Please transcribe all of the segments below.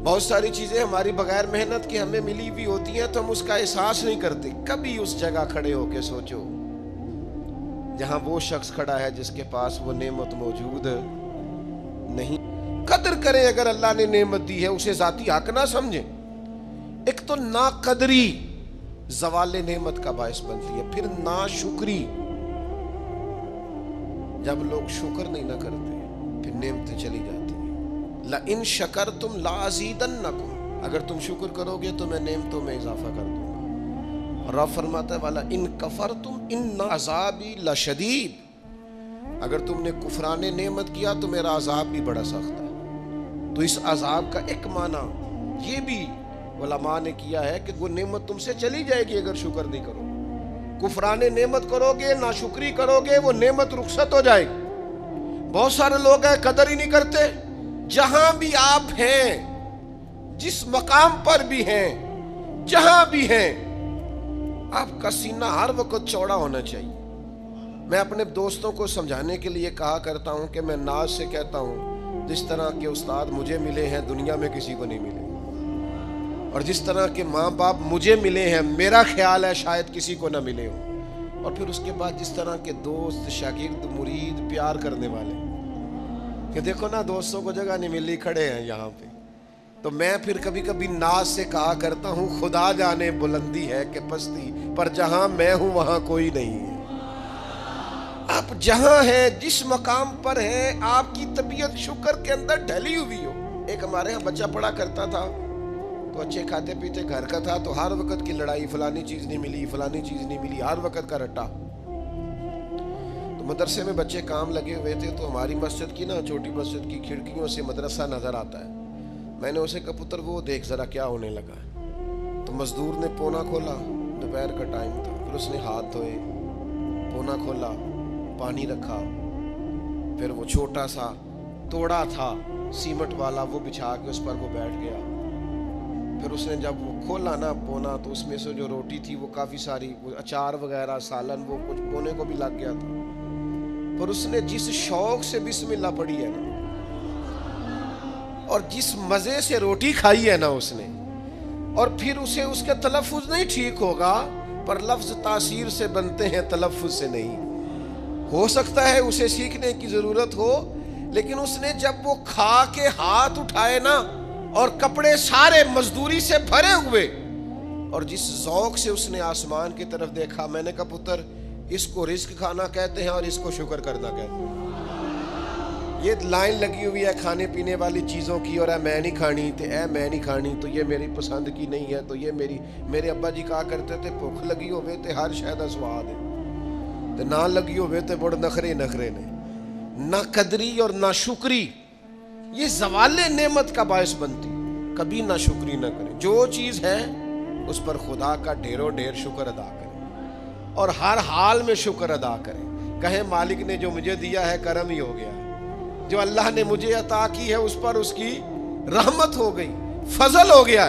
بہت ساری چیزیں ہماری بغیر محنت کی ہمیں ملی ہوئی ہوتی ہیں تو ہم اس کا احساس نہیں کرتے. کبھی اس جگہ کھڑے ہو کے سوچو جہاں وہ شخص کھڑا ہے جس کے پاس وہ نعمت موجود نہیں. قدر کریں اگر اللہ نے نعمت دی ہے, اسے ذاتی حق نہ سمجھیں. ایک تو ناقدری زوال نعمت کا باعث بنتی ہے, پھر ناشکری. جب لوگ شکر نہیں نہ کرتے پھر نعمتیں چلی جاتی ہیں. لَإِن شَكَرْتُمْ لَأَزِيدَنَّكُمْ, اگر تم شکر کرو گے تو میں نعمتوں میں اضافہ کر دوں گا. اور رب فرماتا ہے وَلَئِن كَفَرْتُمْ إِنَّ عَذَابِي لَشَدِيدٌ, اگر تم نے کفران نعمت کیا تو میرا عذاب بھی بڑا سخت ہے. تو اس عذاب کا ایک معنی یہ بھی علماء نے کیا ہے کہ وہ نعمت تم سے چلی جائے گی اگر شکر نہیں کرو. کفران نعمت کرو گے, ناشکری کرو گے, وہ نعمت رخصت ہو جائے گی. بہت سارے لوگ ہیں قدر ہی نہیں کرتے. جہاں بھی آپ ہیں, جس مقام پر بھی ہیں, جہاں بھی ہیں, آپ کا سینہ ہر وقت چوڑا ہونا چاہیے. میں اپنے دوستوں کو سمجھانے کے لیے کہا کرتا ہوں کہ میں ناز سے کہتا ہوں جس طرح کے استاد مجھے ملے ہیں دنیا میں کسی کو نہیں ملے, اور جس طرح کے ماں باپ مجھے ملے ہیں میرا خیال ہے شاید کسی کو نہ ملے ہوں. اور پھر اس کے بعد جس طرح کے دوست, شاگرد, مرید, پیار کرنے والے, کہ دیکھو نا دوستوں کو جگہ نہیں ملی, کھڑے ہیں یہاں پہ. تو میں پھر کبھی کبھی ناز سے کہا کرتا ہوں خدا جانے بلندی ہے کہ پستی, پر جہاں میں ہوں وہاں کوئی نہیں ہے. آپ جہاں ہیں, جس مقام پر ہیں, آپ کی طبیعت شکر کے اندر ڈھلی ہوئی ہو. ایک ہمارے ہاں بچہ پڑھا کرتا تھا تو اچھے کھاتے پیتے گھر کا تھا, تو ہر وقت کی لڑائی, فلانی چیز نہیں ملی, فلانی چیز نہیں ملی, ہر وقت کا رٹا. تو مدرسے میں بچے کام لگے ہوئے تھے, تو ہماری مسجد کی نا, چھوٹی مسجد کی کھڑکیوں سے مدرسہ نظر آتا ہے. میں نے اسے کہا پتر وہ دیکھ ذرا کیا ہونے لگا. تو مزدور نے پونا کھولا, دوپہر کا ٹائم تھا, پھر اس نے ہاتھ دھوئے, پونا کھولا, پانی رکھا, پھر وہ چھوٹا سا توڑا تھا سیمنٹ والا وہ بچھا کے اس پر وہ بیٹھ گیا. پھر اس نے جب وہ کھولا نا پونا, تو اس میں سے جو روٹی تھی وہ کافی ساری, وہ اچار وغیرہ, سالن, وہ کچھ پونے کو بھی لگ گیا تھا. پر اس نے جس شوق سے بسم اللہ پڑھی ہے نا, اور جس مزے سے روٹی کھائی ہے نا اس نے, اور پھر اسے اس کے تلفظ نہیں ٹھیک ہوگا, پر لفظ تاثیر سے بنتے ہیں تلفظ سے نہیں. ہو سکتا ہے اسے سیکھنے کی ضرورت ہو, لیکن اس نے جب وہ کھا کے ہاتھ اٹھائے نا, اور کپڑے سارے مزدوری سے بھرے ہوئے, اور جس ذوق سے اس نے آسمان کی طرف دیکھا, میں نے کہا پتر اس کو رزق کھانا کہتے ہیں اور اس کو شکر کرنا کہتے ہیں. یہ لائن لگی ہوئی ہے کھانے پینے والی چیزوں کی, اور میں نہیں کھانی, تو میں نہیں کھانی, تو یہ میری پسند کی نہیں ہے, تو یہ میرے ابا جی کہا کرتے تھے بھوک لگی ہوئے تے ہر شے دا سواد ہے, تے نہ لگی ہوئے تے بڑے نخرے نے. نہ قدری اور نہ شکری یہ زوال نعمت کا باعث بنتی. کبھی نہ شکری نہ کریں, جو چیز ہے اس پر خدا کا ڈھیروں ڈھیر شکر ادا کریں, اور ہر حال میں شکر ادا کریں. کہیں مالک نے جو مجھے دیا ہے کرم ہی ہو گیا, جو اللہ نے مجھے عطا کی ہے اس پر اس کی رحمت ہو گئی, فضل ہو گیا.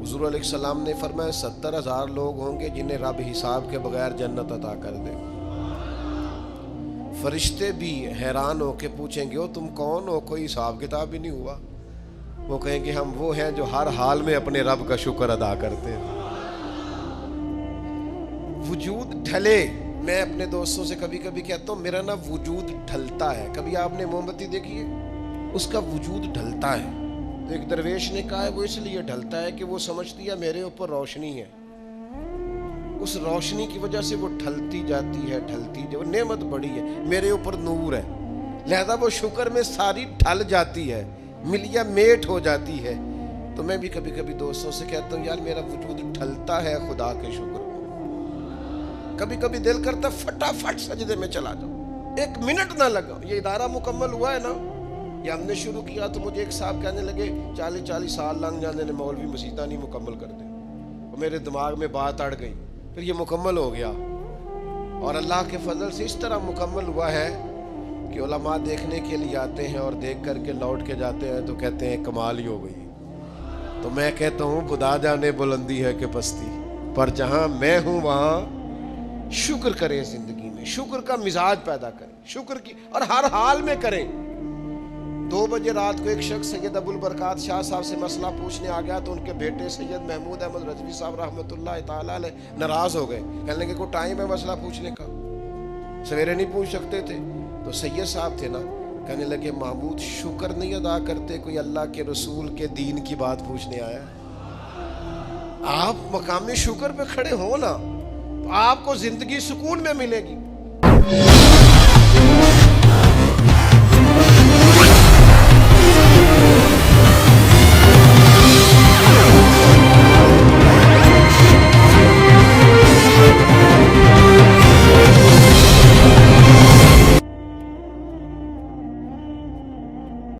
حضور علیہ السلام نے فرمایا 70,000 لوگ ہوں گے جنہیں رب حساب کے بغیر جنت عطا کر دے. فرشتے بھی حیران ہو کے پوچھیں گے او تم کون ہو, کوئی حساب کتاب ہی نہیں ہوا. وہ کہیں گے ہم وہ ہیں جو ہر حال میں اپنے رب کا شکر ادا کرتے ہیں. وجود ڈھلے, میں اپنے دوستوں سے کبھی کبھی کہتا ہوں میرا نا وجود ڈھلتا ہے. کبھی آپ نے موم بتی دیکھی ہے, اس کا وجود ڈھلتا ہے. تو ایک درویش نے کہا ہے وہ اس لیے ڈھلتا ہے کہ وہ سمجھتی ہے میرے اوپر روشنی ہے, اس روشنی کی وجہ سے وہ ڈھلتی جاتی ہے, وہ نعمت بڑی ہے, میرے اوپر نور ہے, لہذا وہ شکر میں ساری ڈھل جاتی ہے, ملیا میٹ ہو جاتی ہے. تو میں بھی کبھی کبھی دوستوں سے کہتا ہوں یار میرا وجود ڈھلتا ہے خدا کے شکر میں. کبھی کبھی دل کرتا فٹافٹ سجدے میں چلا جاؤ, 1 منٹ نہ لگا. یہ ادارہ مکمل ہوا ہے نا, یہ ہم نے شروع کیا تو مجھے ایک صاحب کہنے لگے 40 سال لنگ جانے نے مولوی مسیطہ نہیں مکمل کر دے. اور میرے دماغ میں بات اڑ گئی, پھر یہ مکمل ہو گیا, اور اللہ کے فضل سے اس طرح مکمل ہوا ہے کہ علماء دیکھنے کے لیے آتے ہیں, اور دیکھ کر کے لوٹ کے جاتے ہیں تو کہتے ہیں کمال ہی ہو گئی. تو میں کہتا ہوں خدا جانے بلندی ہے کہ پستی, پر جہاں میں ہوں وہاں شکر کریں. زندگی میں شکر کا مزاج پیدا کریں, شکر کی, اور ہر حال میں کریں. 2 بجے رات کو ایک شخص سید ابو البرکات شاہ صاحب سے مسئلہ پوچھنے آ گیا تو ان کے بیٹے سید محمود احمد رضوی صاحب رحمۃ اللہ تعالیٰ علیہ ناراض ہو گئے، کہنے لگے کوئی ٹائم ہے مسئلہ پوچھنے کا، سویرے نہیں پوچھ سکتے تھے؟ تو سید صاحب تھے نا، کہنے لگے محمود شکر نہیں ادا کرتے، کوئی اللہ کے رسول کے دین کی بات پوچھنے آیا، آپ مقام شکر پہ کھڑے ہو نا تو آپ کو زندگی سکون میں ملے گی۔